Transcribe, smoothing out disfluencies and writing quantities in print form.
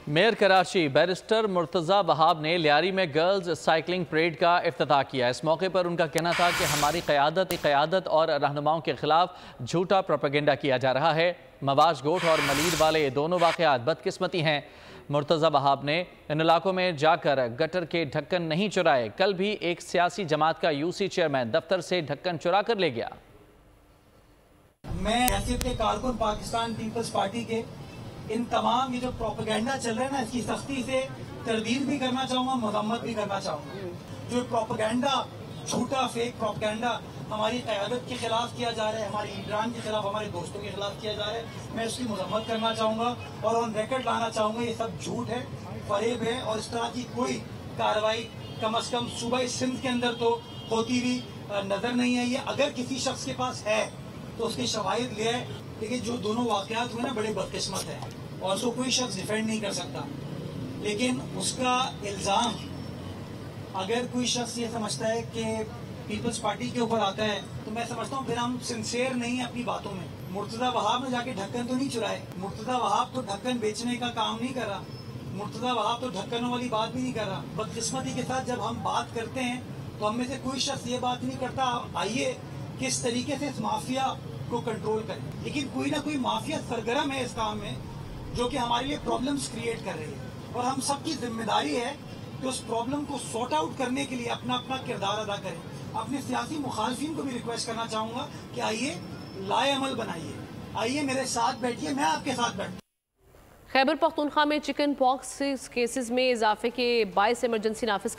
Mayor Karachi barrister Murtaza وہاب نے لیاری میں girls cycling parade کا افتتاح کیا۔ اس موقع پر ان کا کہنا تھا کہ ہماری قیادت اور رہنماؤں کے خلاف جھوٹا پروپیگنڈا کیا جا رہا ہے۔ مواش گوٹ اور ملیر والے دونوں واقعات بدقسمتی ہیں۔ مرتضی وہاب نے ان علاقوں میں جا کر گٹر کے ڈھکن نہیں چرائے۔ کل بھی ایک سیاسی جماعت کا یوسی چیئرمین دفتر سے ڈھکن چرا کر لے گیا۔ میں حیثیت کے کارکن پاکستان پیپلز پارٹی کے ان تمام یہ جو پروپیگنڈا چل رہا ہے نا، اس کی سختی سے تردید بھی کرنا چاہوں گا، مذمت بھی کرنا چاہوں گا۔ جو پروپیگنڈا، جھوٹا فیک پروپیگنڈا ہماری قیادت کے خلاف کیا جا رہا ہے، ہمارے لیڈران کے خلاف، ہمارے دوستوں کے خلاف کیا جا رہا ہے، میں اس کی مذمت کرنا چاہوں گا اور آن ریکارڈ لانا چاہوں گا یہ سب جھوٹ ہے، فریب ہے، اور اس طرح کی کوئی کارروائی کم از کم صوبہ سندھ کے اندر تو ہوتی بھی نظر نہیں آئی ہے۔ اگر کسی شخص کے پاس ہے تو اس کے شواہد لے آئے، لیکن جو دونوں واقعات ہوئے نا بڑے بدقسمت ہیں اور اس کو کوئی شخص ڈیفینڈ نہیں کر سکتا، لیکن اس کا الزام اگر کوئی شخص یہ سمجھتا ہے کہ پیپلز پارٹی کے اوپر آتا ہے تو میں سمجھتا ہوں پھر ہم سنسیئر نہیں ہیں اپنی باتوں میں۔ مرتضی وہاب نے جا کے ڈھکن تو نہیں چرائے، مرتضی وہاب تو ڈھکن بیچنے کا کام نہیں کر رہا، مرتضی وہاب تو ڈھکنوں والی بات بھی نہیں کر رہا۔ بدقسمتی کے ساتھ جب ہم بات کرتے ہیں تو ہم میں سے کوئی شخص یہ بات نہیں کرتا آئیے کس طریقے سے اس مافیا کو کنٹرول کریں، لیکن کوئی نہ کوئی مافیا سرگرم ہے اس کام میں جو کہ ہمارے لیے پرابلمز کریٹ کر رہی ہے، اور ہم سب کی ذمہ داری ہے کہ اس پرابلم کو سارٹ آؤٹ کرنے کے لیے اپنا کردار ادا کریں۔ اپنے سیاسی مخالفین کو بھی ریکویسٹ کرنا چاہوں گا کہ آئیے لائے عمل بنائیے، آئیے میرے ساتھ بیٹھیے، میں آپ کے ساتھ بیٹھوں۔ خیبر پختونخوا میں چکن پاکس کیسز میں اضافے کے باعث ایمرجنسی نافذ